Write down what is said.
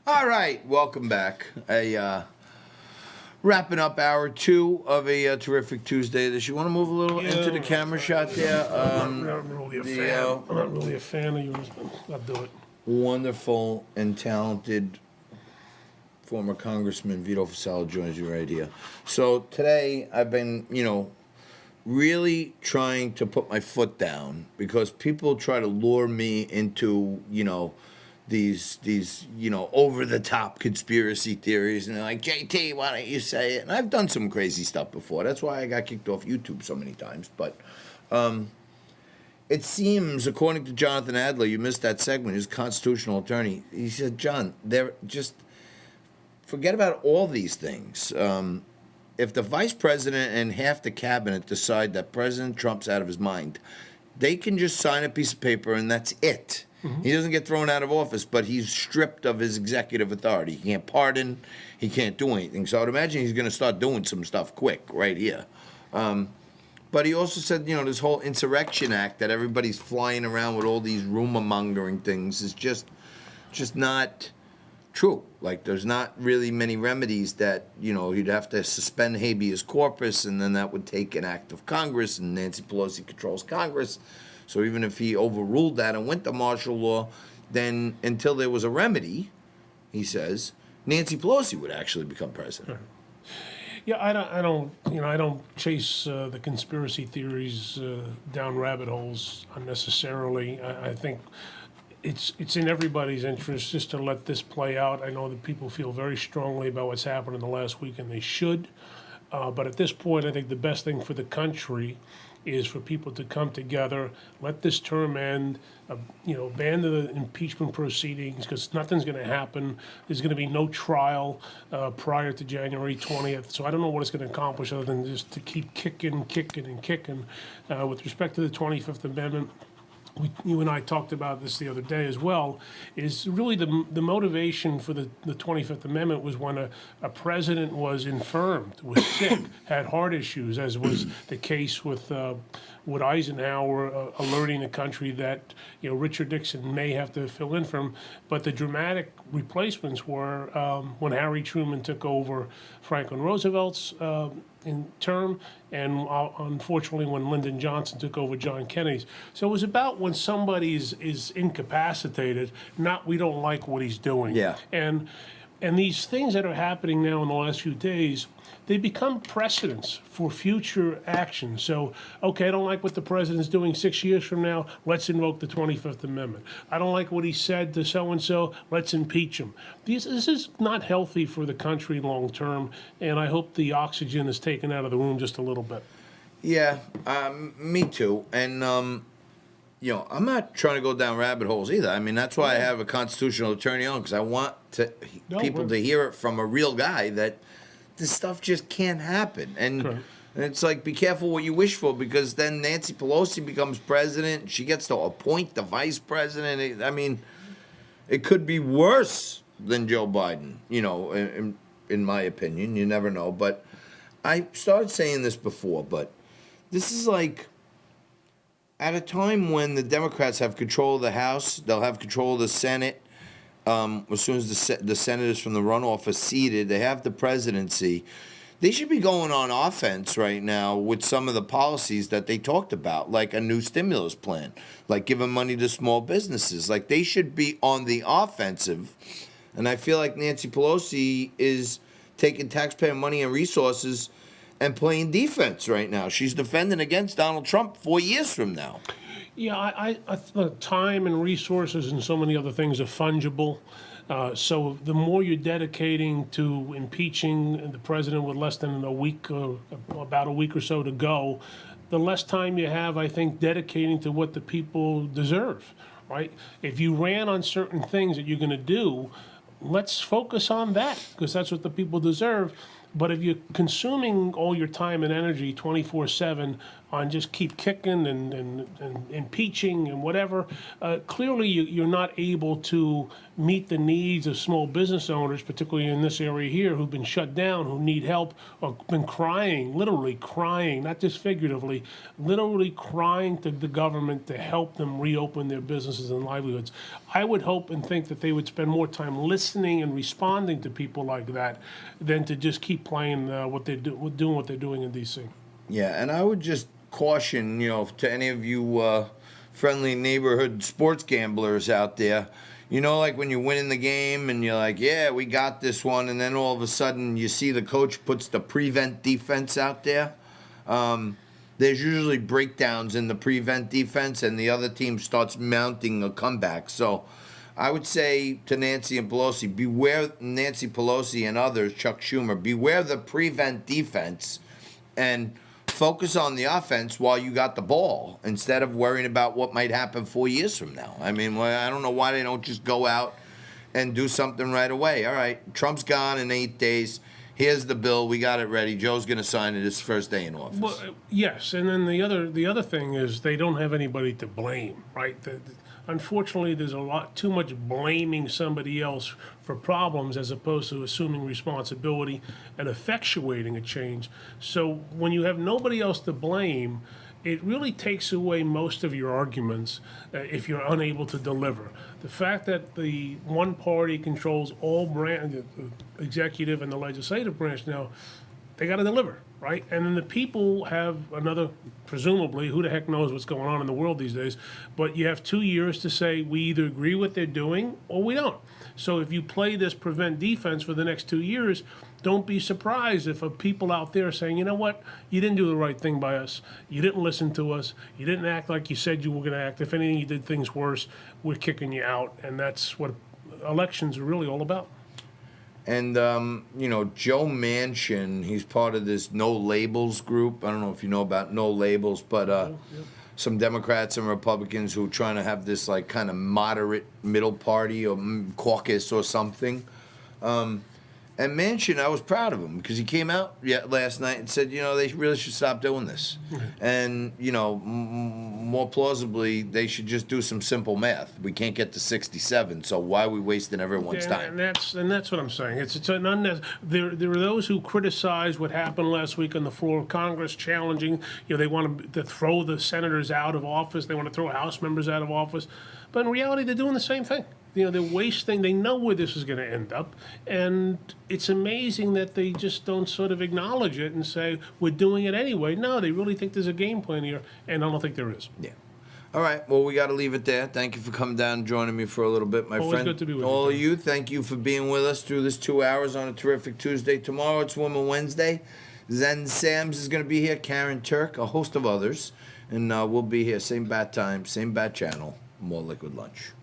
All right, welcome back. Wrapping up hour two of a terrific Tuesday. This you want to move a little into the camera shot there? I'm not really a fan. I'm not really a fan of yours, but I'll do it. Wonderful and talented former Congressman Vito Fossella joins you right here. So today I've been, really trying to put my foot down because people try to lure me into, these over the top conspiracy theories, and they're like, JT, why don't you say it? And I've done some crazy stuff before. That's why I got kicked off YouTube so many times. But it seems, according to Jonathan Adler, you missed that segment, his constitutional attorney. He said, John, they're just forget about all these things. If the vice president and half the cabinet decide that President Trump's out of his mind, they can just sign a piece of paper and that's it. Mm-hmm. He doesn't get thrown out of office, but he's stripped of his executive authority. He can't pardon. He can't do anything. So I'd imagine he's going to start doing some stuff quick right here. But he also said, this whole Insurrection Act that everybody's flying around with all these rumor-mongering things is just not true. Like, there's not really many remedies that, he'd have to suspend habeas corpus, and then that would take an act of Congress, and Nancy Pelosi controls Congress. So even if he overruled that and went to martial law, then until there was a remedy, he says, Nancy Pelosi would actually become president. Yeah, I don't chase the conspiracy theories down rabbit holes unnecessarily. I think it's in everybody's interest just to let this play out. I know that people feel very strongly about what's happened in the last week, and they should. But at this point, I think the best thing for the country is for people to come together, let this term end, ban the impeachment proceedings, because nothing's going to happen. There's going to be no trial prior to January 20th. So I don't know what it's going to accomplish other than just to keep kicking. With respect to the 25th Amendment, you and I talked about this the other day as well, is really the motivation for the 25th Amendment was when a president was infirmed, was sick, had heart issues, as was the case with Eisenhower alerting the country that Richard Nixon may have to fill in for him. But the dramatic replacements were when Harry Truman took over Franklin Roosevelt's in term, and unfortunately when Lyndon Johnson took over John Kennedy's. So it was about when somebody is incapacitated, not we don't like what he's doing. Yeah. And these things that are happening now in the last few days, they become precedents for future action. So, okay, I don't like what the president's doing 6 years from now, let's invoke the 25th Amendment. I don't like what he said to so-and-so, let's impeach him. This is not healthy for the country long term, and I hope the oxygen is taken out of the room just a little bit. Yeah, me too. And, I'm not trying to go down rabbit holes either. I mean, that's why I have a constitutional attorney on, because I want people to hear it from a real guy that this stuff just can't happen. And it's like, be careful what you wish for, because then Nancy Pelosi becomes president. She gets to appoint the vice president. I mean, it could be worse than Joe Biden, in my opinion. You never know. But I started saying this before, but this is like, at a time when the Democrats have control of the House, they'll have control of the Senate. As soon as the senators from the runoff are seated, they have the presidency. They should be going on offense right now with some of the policies that they talked about, like a new stimulus plan, like giving money to small businesses. Like, they should be on the offensive. And I feel like Nancy Pelosi is taking taxpayer money and resources and playing defense right now. She's defending against Donald Trump 4 years from now. Yeah, I time and resources and so many other things are fungible. So the more you're dedicating to impeaching the president with less than a week, or about a week or so to go, the less time you have, I think, dedicating to what the people deserve, right? If you ran on certain things that you're going to do, let's focus on that, because that's what the people deserve. But if you're consuming all your time and energy 24/7 on just keep kicking and impeaching and whatever, clearly you're not able to meet the needs of small business owners, particularly in this area here, who've been shut down, who need help, or been crying, literally crying, not just figuratively, literally crying to the government to help them reopen their businesses and livelihoods. I would hope and think that they would spend more time listening and responding to people like that than to just keep playing doing what they're doing in D.C. Yeah, and I would just caution, to any of you friendly neighborhood sports gamblers out there, like when you win in the game and you're like, yeah, we got this one, and then all of a sudden you see the coach puts the prevent defense out there. There's usually breakdowns in the prevent defense, and the other team starts mounting a comeback. So I would say to Nancy Pelosi, beware, Nancy Pelosi and others, Chuck Schumer, beware the prevent defense and focus on the offense while you got the ball instead of worrying about what might happen 4 years from now. I mean, I don't know why they don't just go out and do something right away. All right, Trump's gone in 8 days. Here's the bill. We got it ready. Joe's going to sign it his first day in office. Well, yes, and then the other thing is they don't have anybody to blame, right? Unfortunately, there's a lot too much blaming somebody else for problems as opposed to assuming responsibility and effectuating a change. So when you have nobody else to blame, it really takes away most of your arguments if you're unable to deliver. The fact that the one party controls all the executive and the legislative branch now, they got to deliver, right? And then the people have another, presumably, who the heck knows what's going on in the world these days, but you have 2 years to say we either agree what they're doing or we don't. So if you play this prevent defense for the next 2 years, don't be surprised if people out there are saying, you know what, you didn't do the right thing by us. You didn't listen to us. You didn't act like you said you were going to act. If anything, you did things worse. We're kicking you out. And that's what elections are really all about. And, Joe Manchin, he's part of this No Labels group. I don't know if you know about No Labels, but some Democrats and Republicans who are trying to have this, like, kind of moderate middle party or caucus or something. And Manchin, I was proud of him because he came out last night and said, they really should stop doing this. And, more plausibly, they should just do some simple math. We can't get to 67, so why are we wasting everyone's time? And that's what I'm saying. It's an unnecessary. There are those who criticize what happened last week on the floor of Congress, challenging. They want to throw the senators out of office. They want to throw House members out of office. But in reality, they're doing the same thing. They're wasting, they know where this is going to end up. And it's amazing that they just don't sort of acknowledge it and say, we're doing it anyway. No, they really think there's a game plan here, and I don't think there is. Yeah. All right, well, we got to leave it there. Thank you for coming down and joining me for a little bit, my Always friend. good to be with you. All of you, thank you for being with us through this 2 hours on a terrific Tuesday. Tomorrow, it's Women Wednesday. Zen Sam's is going to be here, Karen Turk, a host of others. And we'll be here, same bat time, same bat channel, more Liquid Lunch.